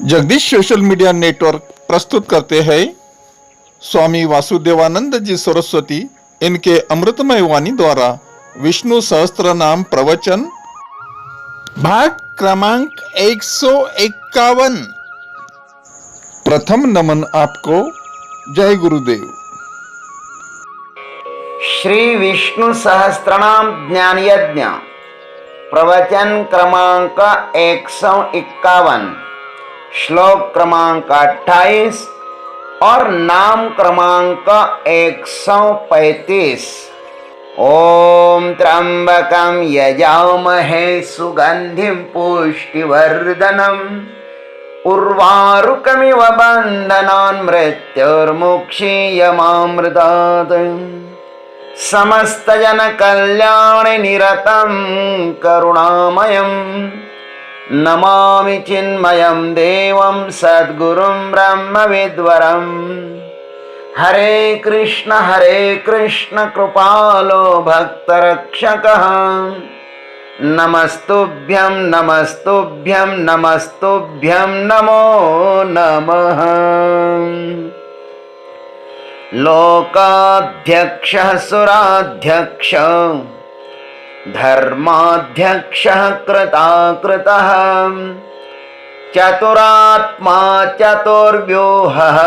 Jagdish social media network प्रस्तुत करते हैं स्वामी वासुदेवानंद जी सरस्वती इनके अमृतमय वाणी द्वारा विष्णु सहस्त्र नाम प्रवचन भाग क्रमांक 151। प्रथम नमन आपको। जय गुरुदेव। श्री विष्णु सहस्त्रनाम ज्ञान यज्ञ प्रवचन क्रमांक 151, श्लोक क्रमांक 28 और नाम क्रमांक 135। ओम त्र्यंबकं यजामहे सुगंधिं पुष्टिवर्धनम् उर्वारुकमिव बन्धनान् मृत्युर्मुक्षीयमामृतात्। समस्त जन कल्याण निरतं करुणामयं नमामि चिन्मयं देवं सद्गुरुं ब्रह्मविद्वरं। हरे कृष्ण कृपालो भक्तरक्षकः नमस्तुभ्यं नमस्तुभ्यं नमस्तुभ्यं नमो नमः। लोकाध्यक्षः सुराध्यक्षः धर्माध्यक्षः कृताकृतः चतुरात्मा चतुर्व्यूहः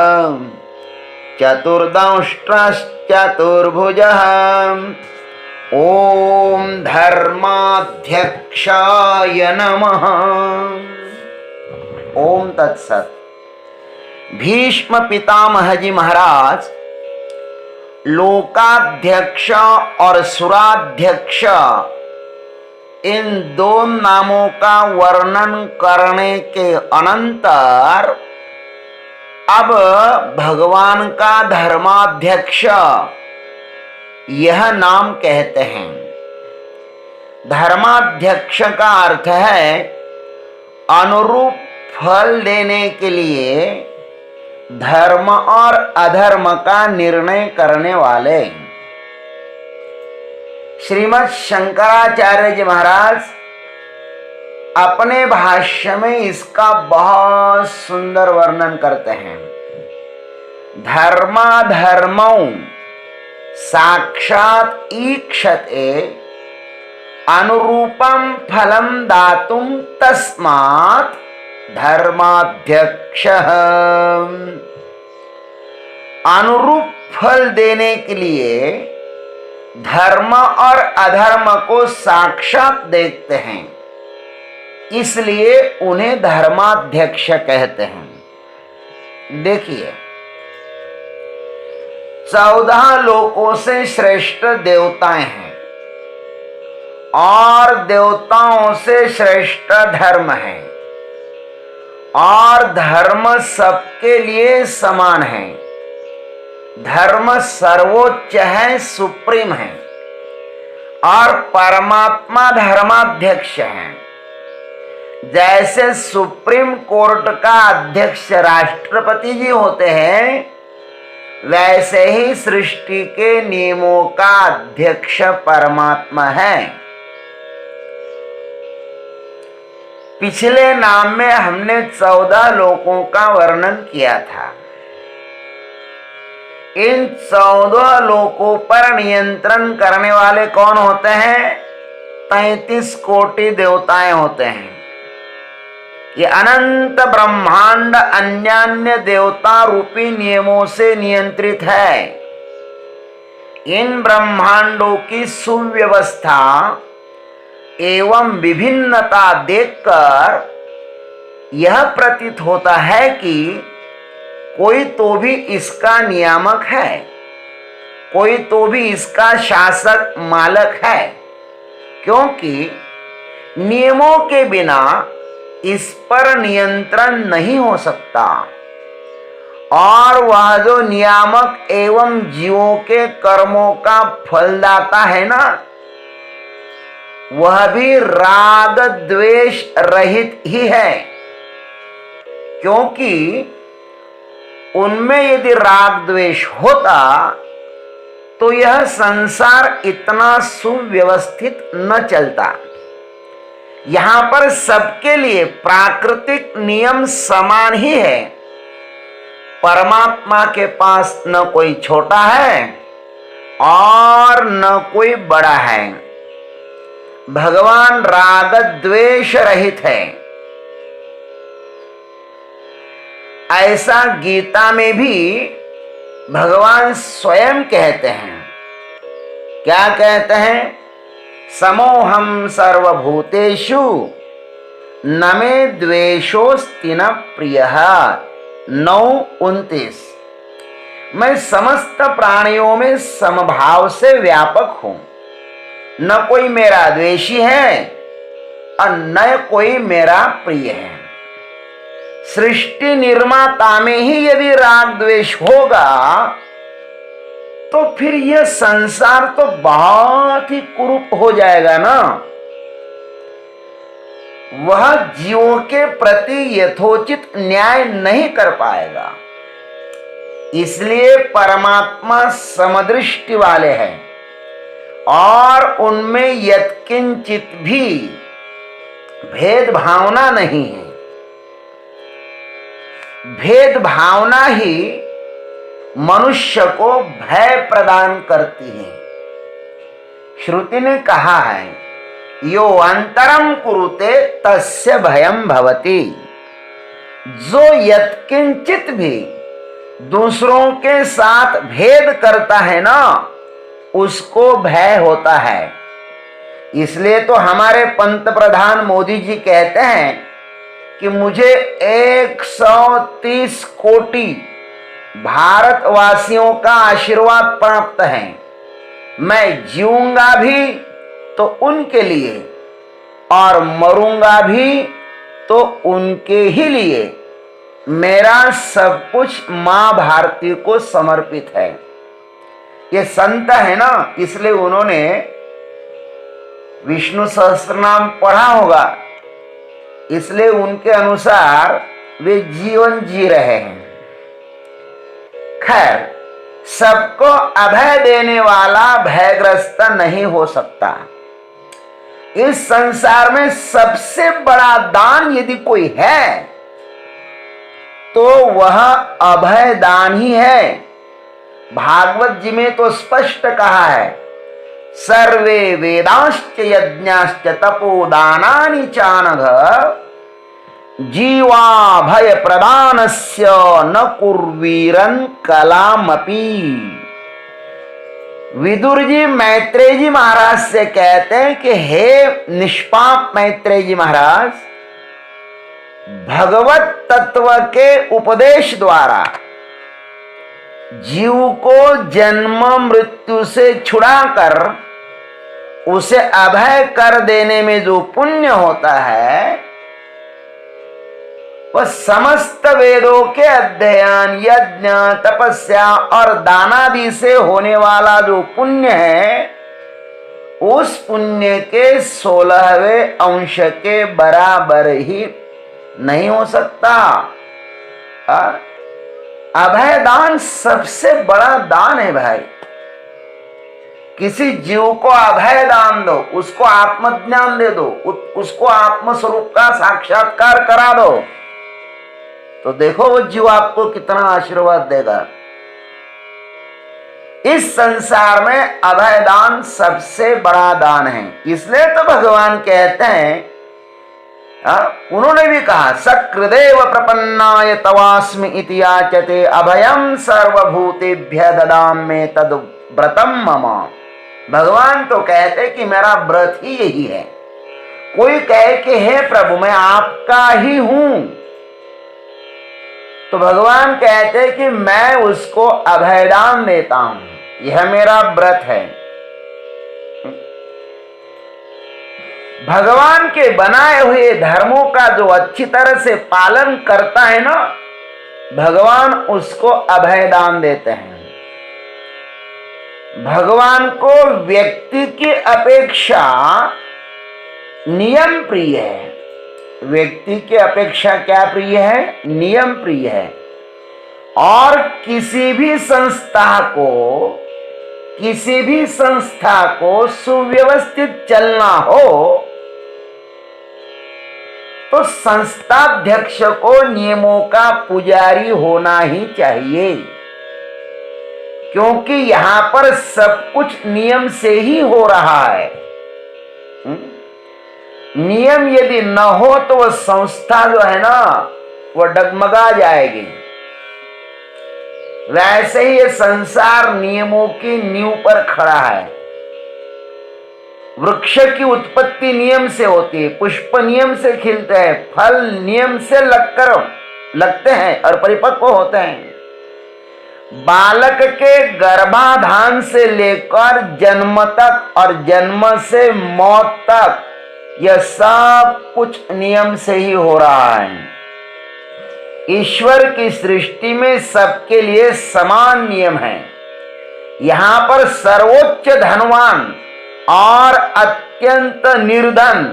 चतुर्दंष्ट्रश्चतुर्भुजः। ओम धर्माध्यक्षाय नमः। ओम तत्सत। भीष्म पितामह जी महाराज लोकाध्यक्ष और सुराध्यक्ष इन दो नामों का वर्णन करने के अनंतर अब भगवान का धर्माध्यक्ष यह नाम कहते हैं। धर्माध्यक्ष का अर्थ है अनुरूप फल देने के लिए धर्म और अधर्म का निर्णय करने वाले। श्रीमद् शंकराचार्य जी महाराज अपने भाष्य में इसका बहुत सुंदर वर्णन करते हैं। धर्माधर्मौ साक्षात ईक्षते अनुरूपम फलम दातुम तस्मात् धर्माध्यक्षः। अनुरूप फल देने के लिए धर्म और अधर्म को साक्षात देखते हैं, इसलिए उन्हें धर्माध्यक्ष कहते हैं। देखिए, 14 लोकों से श्रेष्ठ देवताएं हैं और देवताओं से श्रेष्ठ धर्म है और धर्म सबके लिए समान है। धर्म सर्वोच्च है, सुप्रीम है और परमात्मा धर्माध्यक्ष है। जैसे सुप्रीम कोर्ट का अध्यक्ष राष्ट्रपति जी होते हैं, वैसे ही सृष्टि के नियमों का अध्यक्ष परमात्मा है। पिछले नाम में हमने 14 लोकों का वर्णन किया था। इन 14 लोकों पर नियंत्रण करने वाले कौन होते हैं? 33 कोटि देवताएं होते हैं। ये अनंत ब्रह्मांड अन्यान्य देवता रूपी नियमों से नियंत्रित है। इन ब्रह्मांडों की सुव्यवस्था एवं विभिन्नता देखकर यह प्रतीत होता है कि कोई तो भी इसका नियामक है, कोई तो भी इसका शासक मालक है, क्योंकि नियमों के बिना इस पर नियंत्रण नहीं हो सकता। और वह जो नियामक एवं जीवों के कर्मों का फलदाता है ना, वह भी राग द्वेष रहित ही है, क्योंकि उनमें यदि राग द्वेष होता तो यह संसार इतना सुव्यवस्थित न चलता। यहां पर सबके लिए प्राकृतिक नियम समान ही है। परमात्मा के पास न कोई छोटा है और न कोई बड़ा है। भगवान राग द्वेष रहित है। ऐसा गीता में भी भगवान स्वयं कहते हैं। क्या कहते हैं? समोहम सर्वभूतेषु न मे द्वेषोस्ति न प्रियः। 9:29। मैं समस्त प्राणियों में समभाव से व्यापक हूं। न कोई मेरा द्वेषी है और न कोई मेरा प्रिय है। सृष्टि निर्माता में ही यदि राग द्वेष होगा तो फिर यह संसार तो बहुत ही कुरूप हो जाएगा ना। वह जीवों के प्रति यथोचित न्याय नहीं कर पाएगा। इसलिए परमात्मा समदृष्टि वाले हैं और उनमें यत्किंचित भी भेद भावना नहीं है। भेद भावना ही मनुष्य को भय प्रदान करती है। श्रुति ने कहा है, यो अंतरम कुरुते तस्य भयम भवति। जो यत्किंचित भी दूसरों के साथ भेद करता है ना, उसको भय होता है। इसलिए तो हमारे पंत प्रधान मोदी जी कहते हैं कि मुझे 130 कोटि भारतवासियों का आशीर्वाद प्राप्त है। मैं जीऊंगा भी तो उनके लिए और मरूंगा भी तो उनके ही लिए। मेरा सब कुछ मां भारती को समर्पित है। ये संत है ना, इसलिए उन्होंने विष्णु सहस्त्रनाम पढ़ा होगा, इसलिए उनके अनुसार वे जीवन जी रहे हैं। खैर, सबको अभय देने वाला भयग्रस्त नहीं हो सकता। इस संसार में सबसे बड़ा दान यदि कोई है तो वह अभय दान ही है। भागवत जी में तो स्पष्ट कहा है, सर्वे वेदाश्च यज्ञाश्च तपोदानानि चानघ जीवा भय प्रदानस्य न कुर्वीरन कलामपि। विदुर जी मैत्रेय जी महाराज से कहते हैं कि हे निष्पाप मैत्रेय जी महाराज, भगवत तत्व के उपदेश द्वारा जीव को जन्म मृत्यु से छुड़ाकर उसे अभय कर देने में जो पुण्य होता है, वह समस्त वेदों के अध्ययन, यज्ञ, तपस्या और दानादि से होने वाला जो पुण्य है, उस पुण्य के 16वें अंश के बराबर ही नहीं हो सकता। अभय दान सबसे बड़ा दान है भाई। किसी जीव को अभय दान दो, उसको आत्मज्ञान दे दो, उसको आत्मस्वरूप का साक्षात्कार करा दो, तो देखो वो जीव आपको कितना आशीर्वाद देगा। इस संसार में अभय दान सबसे बड़ा दान है। इसलिए तो भगवान कहते हैं, उन्होंने भी कहा, सकृदेव प्रपन्नाय तवास्मि इति याचते अभयम सर्वभूतेभ्य ददाम्ये तद व्रतम मम। भगवान तो कहते कि मेरा व्रत ही यही है। कोई कहे कि हे प्रभु मैं आपका ही हूं, तो भगवान कहते कि मैं उसको अभयदान देता हूं, यह मेरा व्रत है। भगवान के बनाए हुए धर्मों का जो अच्छी तरह से पालन करता है ना, भगवान उसको अभयदान देते हैं। भगवान को व्यक्ति की अपेक्षा नियम प्रिय है। व्यक्ति की अपेक्षा क्या प्रिय है? नियम प्रिय है। और किसी भी संस्था को सुव्यवस्थित चलना हो तो संस्थाध्यक्ष को नियमों का पुजारी होना ही चाहिए, क्योंकि यहां पर सब कुछ नियम से ही हो रहा है। नियम यदि न हो तो वह संस्था जो है ना वह डगमगा जाएगी। वैसे ही ये संसार नियमों की नींव पर खड़ा है। वृक्ष की उत्पत्ति नियम से होती है, पुष्प नियम से खिलते हैं, फल नियम से लगते हैं और परिपक्व होते हैं। बालक के गर्भाधान से लेकर जन्म तक और जन्म से मौत तक यह सब कुछ नियम से ही हो रहा है। ईश्वर की सृष्टि में सबके लिए समान नियम है। यहां पर सर्वोच्च धनवान और अत्यंत निर्धन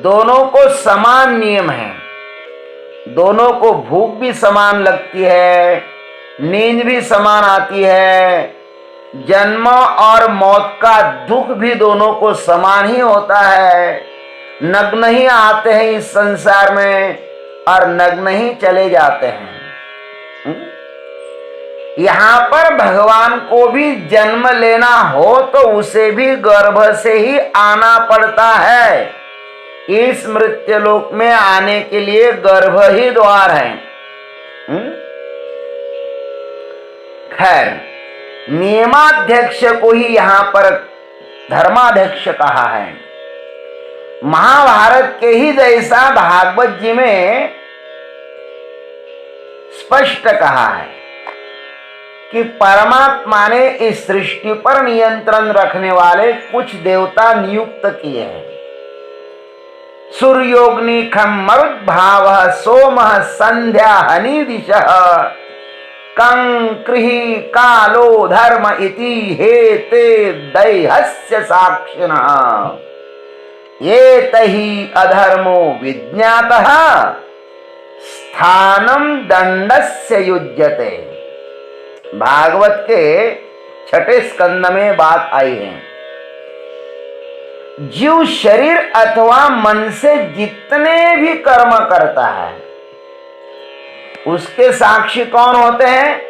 दोनों को समान नियम है। दोनों को भूख भी समान लगती है, नींद भी समान आती है, जन्म और मौत का दुख भी दोनों को समान ही होता है। नग्न ही आते हैं इस संसार में और नग्न ही चले जाते हैं। यहां पर भगवान को भी जन्म लेना हो तो उसे भी गर्भ से ही आना पड़ता है। इस मृत्युलोक में आने के लिए गर्भ ही द्वार है। खैर, नियमाध्यक्ष को ही यहां पर धर्माध्यक्ष कहा है। महाभारत के ही जैसा भागवत जी में स्पष्ट कहा है कि परमात्मा ने इस सृष्टि पर नियंत्रण रखने वाले कुछ देवता नियुक्त किए हैं। सूर्योग्नि खम मरुद्भाव सोमः संध्या हनिदिशः कंकृहि कालो धर्म इति हेते दैहस्य साक्षिणः ये तहि अधर्मो विज्ञातः स्थानम दंडस्य युज्यते। भागवत के छठे स्कंद में बात आई है। जीव शरीर अथवा मन से जितने भी कर्म करता है उसके साक्षी कौन होते हैं?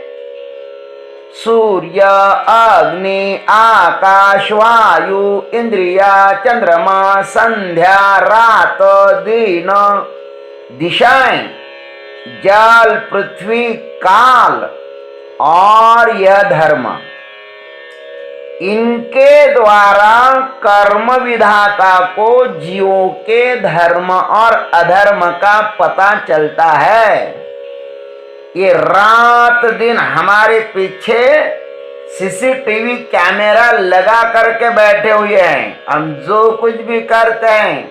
सूर्य, अग्नि, आकाश, वायु, इंद्रिया, चंद्रमा, संध्या, रात, दिन, दिशाएं, जल, पृथ्वी, काल और यह धर्म, इनके द्वारा कर्म विधाता को जीवों के धर्म और अधर्म का पता चलता है। ये रात दिन हमारे पीछे सीसीटीवी कैमरा लगा करके बैठे हुए हैं। हम जो कुछ भी करते हैं,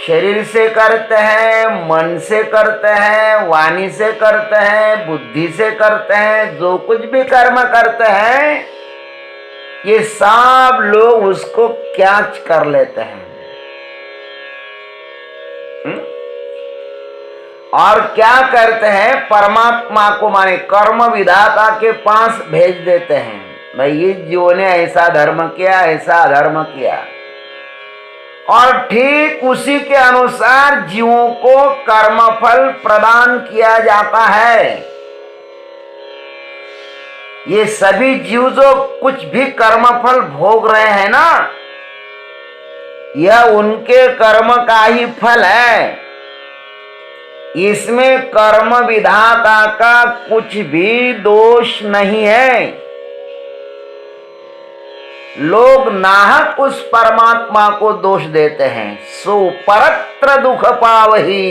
शरीर से करते हैं, मन से करते हैं, वाणी से करते हैं, बुद्धि से करते हैं, जो कुछ भी कर्म करते हैं ये सब लोग उसको कैच कर लेते हैं। और क्या करते हैं? परमात्मा को माने कर्म विधाता के पास भेज देते हैं। भाई ये जीवों ने ऐसा धर्म किया, ऐसा अधर्म किया, और ठीक उसी के अनुसार जीवों को कर्मफल प्रदान किया जाता है। ये सभी जीव जो कुछ भी कर्मफल भोग रहे हैं ना, यह उनके कर्म का ही फल है। इसमें कर्म विधाता का कुछ भी दोष नहीं है। लोग नाहक उस परमात्मा को दोष देते हैं। सो परत्र दुख पावही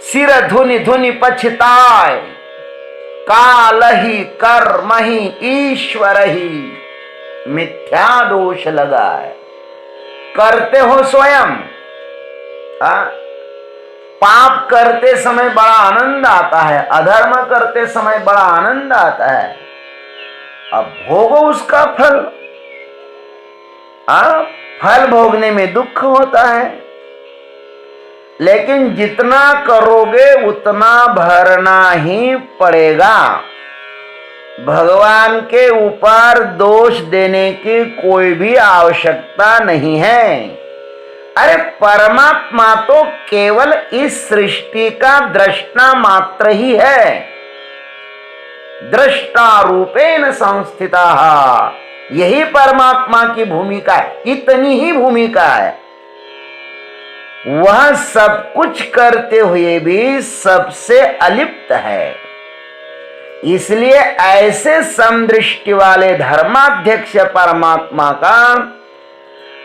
सिर धुनि धुनि पछताय काल ही कर्म ही ईश्वर ही मिथ्या दोष लगाए। करते हो स्वयं। पाप करते समय बड़ा आनंद आता है, अधर्म करते समय बड़ा आनंद आता है। अब भोगो उसका फल। फल भोगने में दुख होता है, लेकिन जितना करोगे उतना भरना ही पड़ेगा। भगवान के ऊपर दोष देने की कोई भी आवश्यकता नहीं है। अरे परमात्मा तो केवल इस सृष्टि का दृष्टा मात्र ही है, दृष्टा रूपेण संस्थिता। यही परमात्मा की भूमिका है, इतनी ही भूमिका है। वह सब कुछ करते हुए भी सबसे अलिप्त है। इसलिए ऐसे समदृष्टि वाले धर्माध्यक्ष परमात्मा का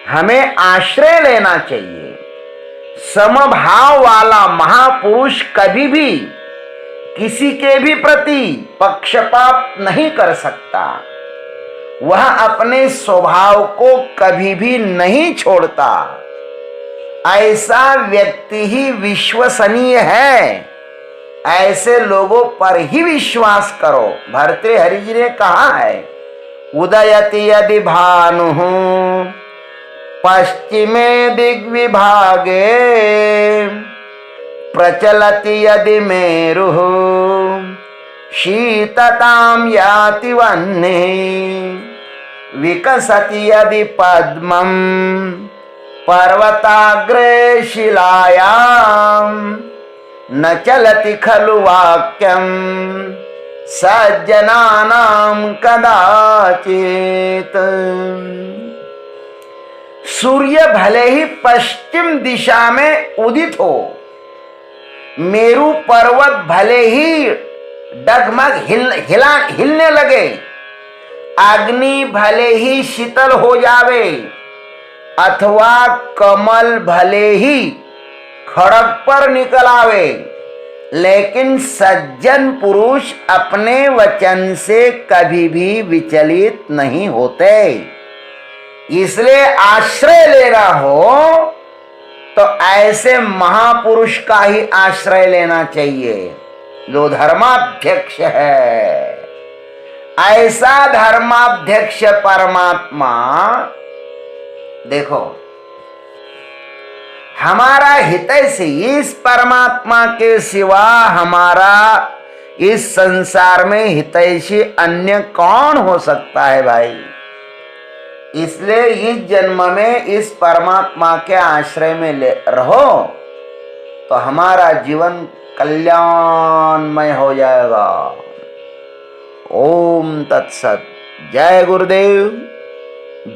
हमें आश्रय लेना चाहिए। समभाव वाला महापुरुष कभी भी किसी के भी प्रति पक्षपात नहीं कर सकता। वह अपने स्वभाव को कभी भी नहीं छोड़ता। ऐसा व्यक्ति ही विश्वसनीय है। ऐसे लोगों पर ही विश्वास करो। भर्तृहरि जी ने कहा है, उदयति यदि भानुः पश्चिमे दिग्विभागे प्रचलति यदि मेरुः शीततां याति वह्निः विकसति यदि पद्मं पर्वताग्रे शिलायां न चलति खलु वाक्यं सज्जनानां कदाचित्। सूर्य भले ही पश्चिम दिशा में उदित हो, मेरू पर्वत भले ही डगमग हिलने लगे, अग्नि भले ही शीतल हो जावे, अथवा कमल भले ही खड़ग पर निकल आवे, लेकिन सज्जन पुरुष अपने वचन से कभी भी विचलित नहीं होते। इसलिए आश्रय लेना हो तो ऐसे महापुरुष का ही आश्रय लेना चाहिए जो धर्माध्यक्ष है। ऐसा धर्माध्यक्ष परमात्मा, देखो हमारा हितैषी इस परमात्मा के सिवा हमारा इस संसार में हितैषी अन्य कौन हो सकता है भाई। इसलिए इस जन्म में इस परमात्मा के आश्रय में रहो तो हमारा जीवन कल्याणमय हो जाएगा। ओम तत्सत। जय गुरुदेव,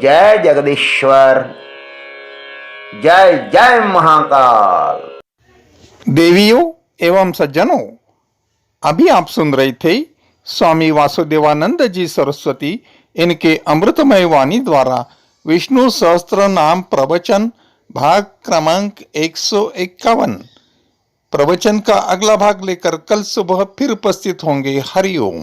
जय जगदीश्वर, जय जय महाकाल। देवियों एवं सज्जनों, अभी आप सुन रहे थे स्वामी वासुदेवानंद जी सरस्वती इनके अमृतमय वाणी द्वारा विष्णु सहस्त्र नाम प्रवचन भाग क्रमांक 151। प्रवचन का अगला भाग लेकर कल सुबह फिर उपस्थित होंगे। हरिओम।